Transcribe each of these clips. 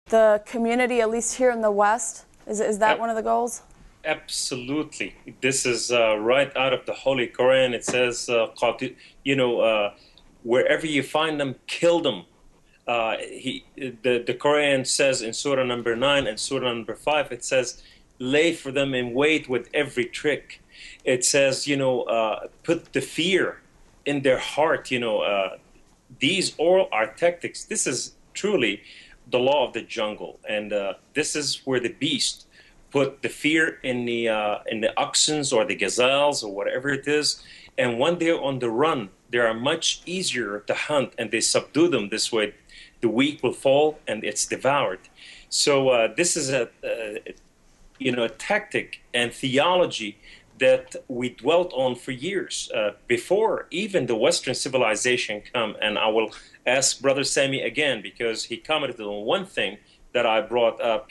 the community, at least here in the West? Is that one of the goals? Absolutely. This is right out of the Holy Quran. It says, wherever you find them, kill them. The Quran says in Surah number 9 and Surah number 5, it says, lay for them in wait with every trick. It says, put the fear in their heart. These all are tactics. This is truly the law of the jungle, and this is where the beast put the fear in the oxens or the gazelles or whatever it is, and when they're on the run, they are much easier to hunt, and they subdue them this way. The weak will fall, and it's devoured. So this is a tactic and theology that we dwelt on for years before even the Western civilization come. And I will ask Brother Sami again, because he commented on one thing that I brought up,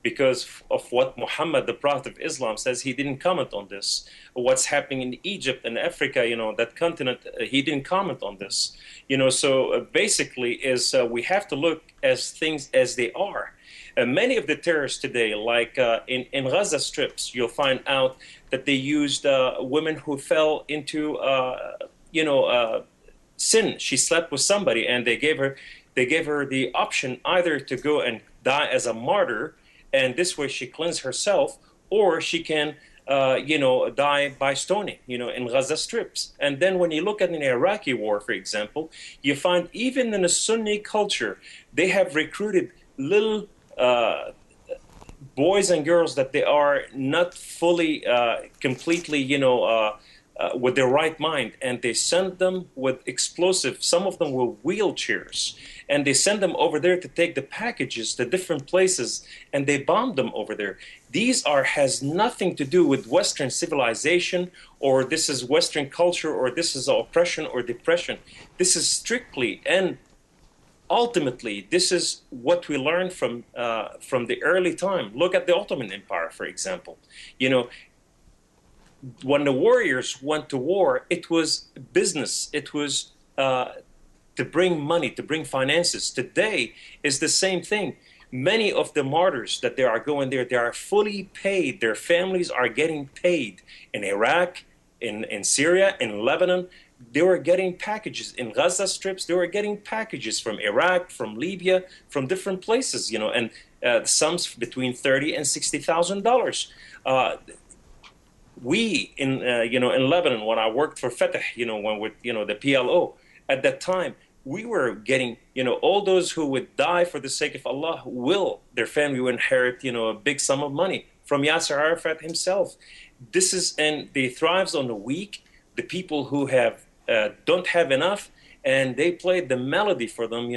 because of what Muhammad, the Prophet of Islam, says. He didn't comment on this. What's happening in Egypt and Africa, that continent, he didn't comment on this. So basically is we have to look as things as they are. Many of the terrorists today, like in Gaza strips, you'll find out that they used women who fell into, sin. She slept with somebody, and they gave her the option either to go and die as a martyr, and this way she cleansed herself, or she can, die by stoning, in Gaza strips. And then when you look at an Iraqi war, for example, you find even in the Sunni culture, they have recruited little boys and girls that they are not fully, completely, with their right mind, and they send them with explosives, some of them with wheelchairs, and they send them over there to take the packages to different places, and they bomb them over there. These has nothing to do with Western civilization, or this is Western culture, or this is oppression or depression. This is strictly and ultimately, this is what we learned from the early time. Look at the Ottoman Empire, for example. When the warriors went to war, it was business. It was to bring money, to bring finances. Today is the same thing. Many of the martyrs that they are going there, they are fully paid. Their families are getting paid. In Iraq, in Syria, in Lebanon, they were getting packages. In Gaza strips, they were getting packages from Iraq, from Libya, from different places, and sums between $30,000 and $60,000. We in Lebanon, when I worked for Fatah, when with the PLO, at that time we were getting all those who would die for the sake of Allah, their family will inherit a big sum of money from Yasser Arafat himself. And they thrives on the weak, the people who have don't have enough, and they played the melody for them,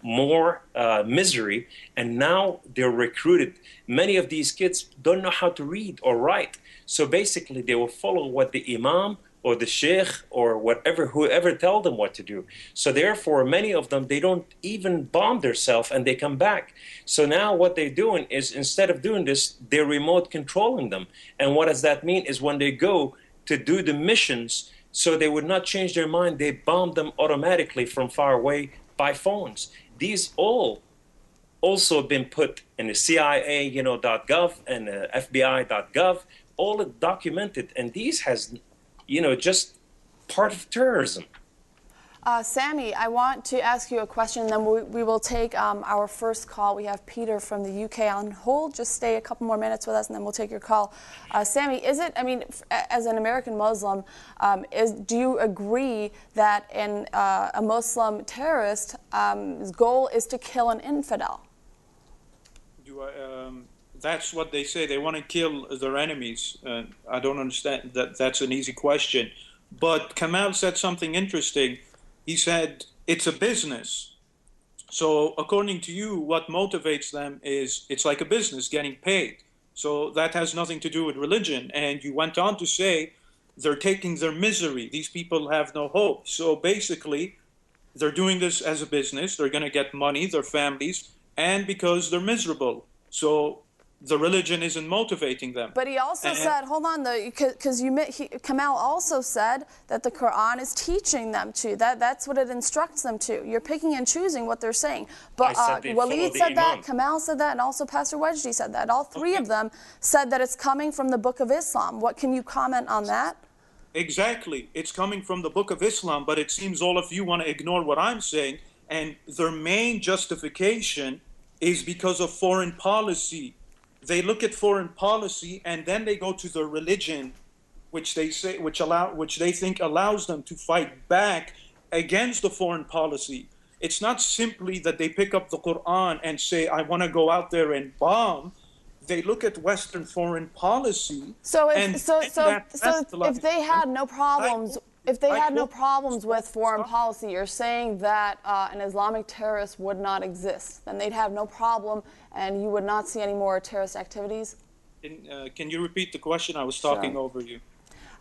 more misery, and now they're recruited. Many of these kids don't know how to read or write, so basically they will follow what the imam or the sheikh or whoever tell them what to do. So therefore, many of them, they don't even bomb themselves, and they come back. So now what they're doing is, instead of doing this, they're remote controlling them. And what does that mean is when they go to do the missions, so they would not change their mind, they bomb them automatically from far away by phones. These all also been put in the CIA, .gov and FBI.gov, all documented, and these has, just part of terrorism. Sami, I want to ask you a question, then we will take our first call. We have Peter from the UK on hold. Just stay a couple more minutes with us, and then we'll take your call. Sami, as an American Muslim, do you agree that a Muslim terrorist's goal is to kill an infidel? That's what they say. They want to kill their enemies. I don't understand that. That's an easy question. But Kamal said something interesting. He said, it's a business. So according to you, what motivates them is it's like a business, getting paid. So that has nothing to do with religion. And you went on to say they're taking their misery. These people have no hope. So basically, they're doing this as a business. They're going to get money, their families, and because they're miserable. So the religion isn't motivating them. But he also said, hold on, because Kamal also said that the Quran is teaching them to. That's what it instructs them to. You're picking and choosing what they're saying. But Walid said that, Kamal said that, and also Pastor Wajdi said that. All three of them said that it's coming from the Book of Islam. What can you comment on that? Exactly. It's coming from the Book of Islam, but it seems all of you want to ignore what I'm saying. And their main justification is because of foreign policy. They look at foreign policy and then they go to their religion, which they think allows them to fight back against the foreign policy. It's not simply that they pick up the Quran and say, I want to go out there and bomb. They look at Western foreign policy. So if they had no problems, with foreign policy, you're saying that an Islamic terrorist would not exist. Then they'd have no problem, and you would not see any more terrorist activities. Can you repeat the question? I was talking over you.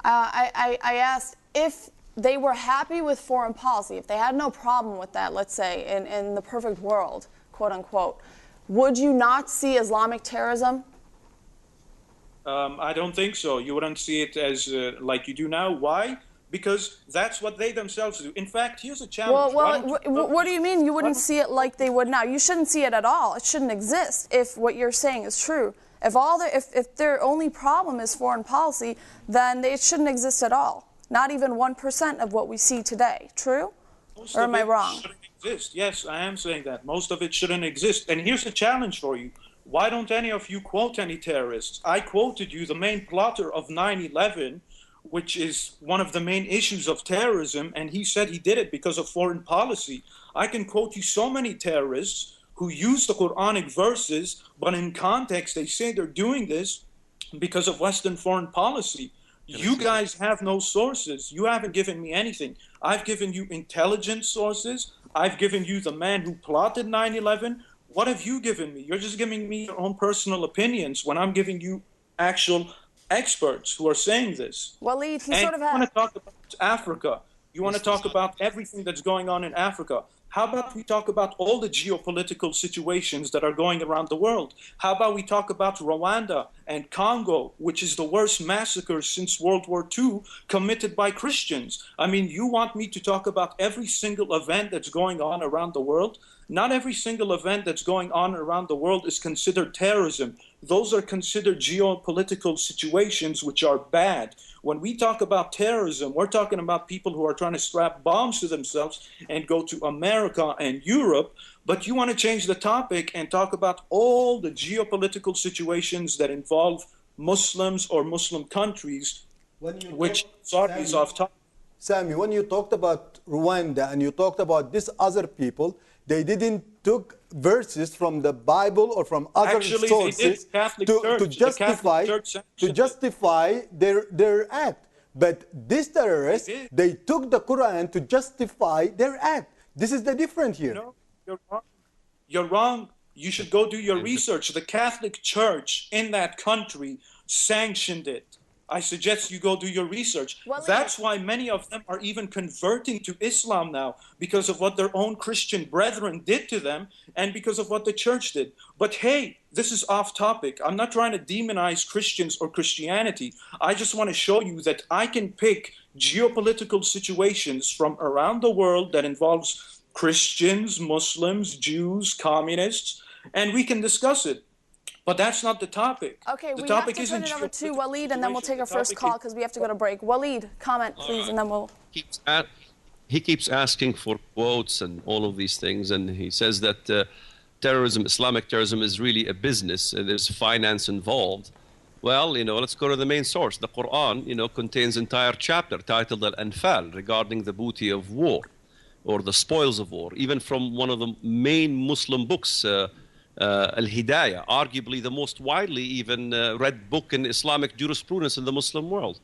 I asked if they were happy with foreign policy, if they had no problem with that, let's say, in the perfect world, quote unquote, would you not see Islamic terrorism? I don't think so. You wouldn't see it as like you do now. Why? Because that's what they themselves do. In fact, here's a challenge. What do you mean you wouldn't see it like they would now? You shouldn't see it at all. It shouldn't exist if what you're saying is true. If their only problem is foreign policy, then it shouldn't exist at all. Not even 1% of what we see today. True? Or am I wrong? Shouldn't exist. Yes, I am saying that. Most of it shouldn't exist. And here's a challenge for you. Why don't any of you quote any terrorists? I quoted you the main plotter of 9/11, which is one of the main issues of terrorism, and he said he did it because of foreign policy. I can quote you so many terrorists who use the Quranic verses, but in context they say they're doing this because of Western foreign policy. You guys have no sources. You haven't given me anything. I've given you intelligence sources. I've given you the man who plotted 9/11. What have you given me? You're just giving me your own personal opinions when I'm giving you actual experts who are saying this. Walid, you want to talk about Africa. You want to talk about everything that's going on in Africa. How about we talk about all the geopolitical situations that are going around the world? How about we talk about Rwanda and Congo, which is the worst massacre since World War II committed by Christians? I mean, you want me to talk about every single event that's going on around the world? Not every single event that's going on around the world is considered terrorism. Those are considered geopolitical situations which are bad. When we talk about terrorism, we're talking about people who are trying to strap bombs to themselves and go to America and Europe. But you want to change the topic and talk about all the geopolitical situations that involve Muslims or Muslim countries, which is off topic. Sami, when you talked about Rwanda and you talked about these other people, they didn't took verses from the Bible or from other sources to justify their act. But these terrorists, they took the Quran to justify their act. This is the difference here. No, you're wrong. You're wrong. You should go do your research. The Catholic Church in that country sanctioned it. I suggest you go do your research. That's why many of them are even converting to Islam now, because of what their own Christian brethren did to them and because of what the church did. But hey, this is off topic. I'm not trying to demonize Christians or Christianity. I just want to show you that I can pick geopolitical situations from around the world that involves Christians, Muslims, Jews, communists, and we can discuss it. But that's not the topic. Okay, we have to turn it over to Walid, and then we'll take our first call because we have to go to break. Walid, comment, please, and then we'll... He keeps asking for quotes and all of these things, and he says that terrorism, Islamic terrorism, is really a business. There's finance involved. Well, let's go to the main source. The Quran, contains an entire chapter titled Al-Anfal regarding the booty of war or the spoils of war, even from one of the main Muslim books, Al-Hidayah, arguably the most widely even read book in Islamic jurisprudence in the Muslim world,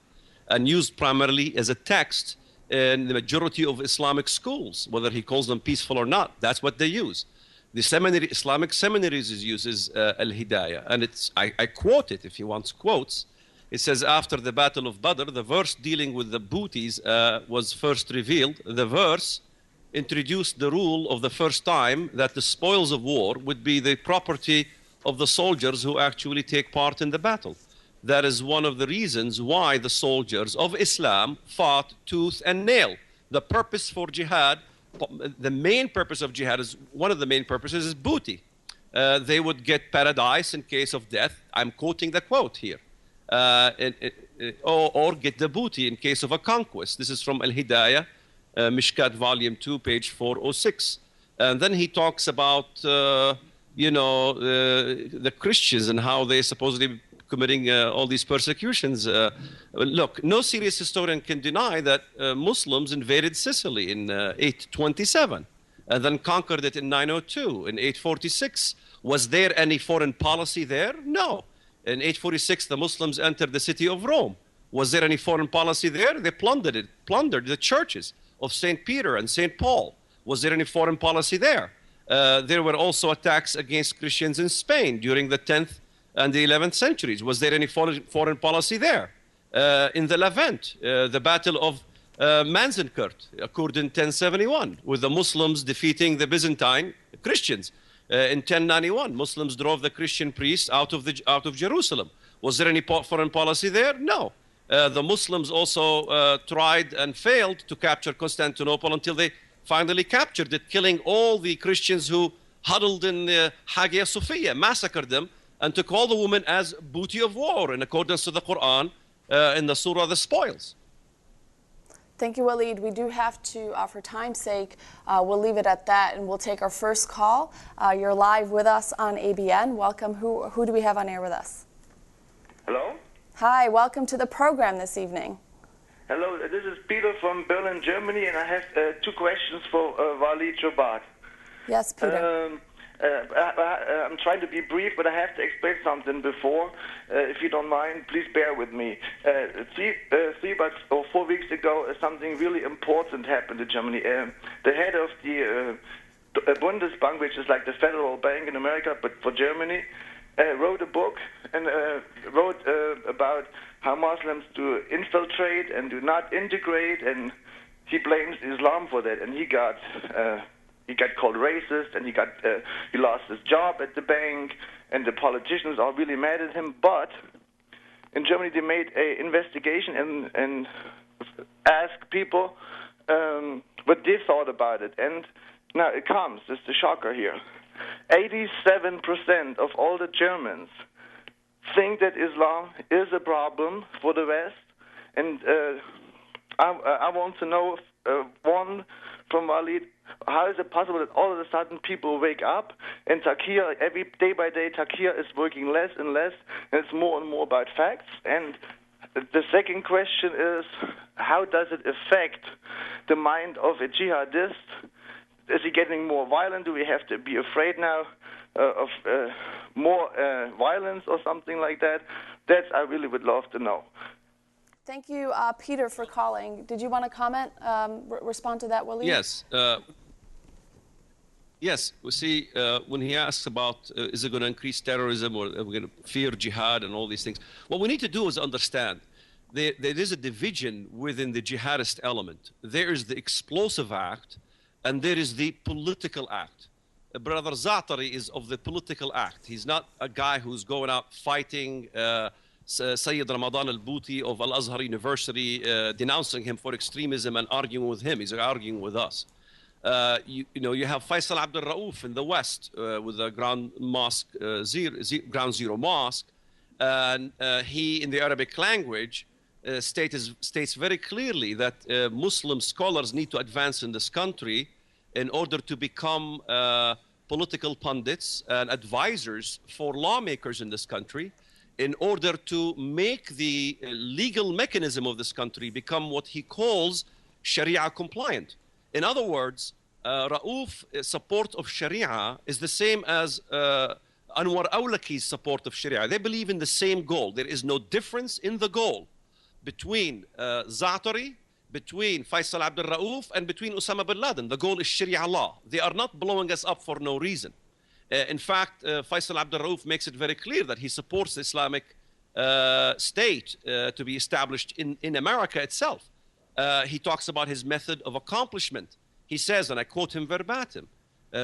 and used primarily as a text in the majority of Islamic schools, whether he calls them peaceful or not. That's what they use. The Islamic seminaries uses Al-Hidayah, and I quote it if he wants quotes. It says, after the Battle of Badr, the verse dealing with the booties was first revealed. The verse introduced the rule of the first time that the spoils of war would be the property of the soldiers who actually take part in the battle. That is one of the reasons why the soldiers of Islam fought tooth and nail. The purpose for jihad, the main purpose of jihad is, one of the main purposes is booty. They would get paradise in case of death. I'm quoting the quote here. Or get the booty in case of a conquest. This is from Al-Hidayah, Mishkat, Volume 2, page 406. And then he talks about, the Christians and how they supposedly committing all these persecutions. Look, no serious historian can deny that Muslims invaded Sicily in 827 and then conquered it in 902, in 846. Was there any foreign policy there? No. In 846, the Muslims entered the city of Rome. Was there any foreign policy there? They plundered the churches of St. Peter and St. Paul. Was there any foreign policy there? There were also attacks against Christians in Spain during the 10th and the 11th centuries. Was there any foreign policy there? In the Levant, the Battle of Manzikert occurred in 1071, with the Muslims defeating the Byzantine Christians. In 1091, Muslims drove the Christian priests out of Jerusalem. Was there any foreign policy there? No. The Muslims also tried and failed to capture Constantinople until they finally captured it, killing all the Christians who huddled in Hagia Sophia, massacred them, and took all the women as booty of war in accordance to the Quran in the Surah The Spoils. Thank you, Waleed. We do have to, for time's sake, we'll leave it at that, and we'll take our first call. You're live with us on ABN. Welcome. Who do we have on air with us? Hello? Hi, welcome to the program this evening. Hello, this is Peter from Berlin, Germany, and I have two questions for Waleed Jihad. Yes, Peter. I'm trying to be brief, but I have to explain something before. If you don't mind, please bear with me. 4 weeks ago, something really important happened in Germany. The head of the Bundesbank, which is like the federal bank in America, but for Germany, wrote a book and wrote about how Muslims do infiltrate and do not integrate, and he blames Islam for that. And he got called racist, and he lost his job at the bank, and the politicians are really mad at him. But in Germany, they made an investigation and asked people what they thought about it. And now it comes. This is the shocker here. 87% of all the Germans think that Islam is a problem for the West, and I want to know, one, from Waleed, how is it possible that all of a sudden people wake up and Taqiyya, every day by day, Taqiyya is working less and less, and it's more and more about facts? And the second question is, how does it affect the mind of a jihadist? Is he getting more violent? Do we have to be afraid now of more violence or something like that? That I really would love to know. Thank you, Peter, for calling. Did you want to comment, respond to that, Waleed? Yes. Yes. We see when he asks about is it going to increase terrorism or are we going to fear jihad and all these things, what we need to do is understand there is a division within the jihadist element. There is the explosive act, and there is the political act. Brother Za'atari is of the political act. He's not a guy who's going out fighting Sayyid Ramadan al-Bouti of Al-Azhar University, denouncing him for extremism and arguing with him. He's arguing with us. You have Faisal Abdul Rauf in the West with the Ground Zero Mosque. And he, in the Arabic language, states very clearly that Muslim scholars need to advance in this country in order to become political pundits and advisors for lawmakers in this country, in order to make the legal mechanism of this country become what he calls Sharia compliant. In other words, Rauf's support of Sharia is the same as Anwar Awlaki's support of Sharia. They believe in the same goal. There is no difference in the goal between Za'atari, between Faisal Abdul Rauf, and between Osama bin Laden. The goal is Sharia law. They are not blowing us up for no reason. In fact, Faisal Abdul Rauf makes it very clear that he supports the Islamic state to be established in America itself. He talks about his method of accomplishment. He says, and I quote him verbatim,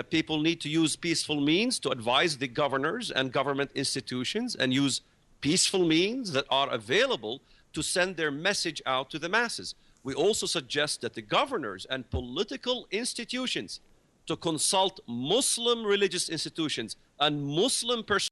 People need to use peaceful means to advise the governors and government institutions, and use peaceful means that are available to send their message out to the masses. We also suggest that the governors and political institutions to consult Muslim religious institutions and Muslim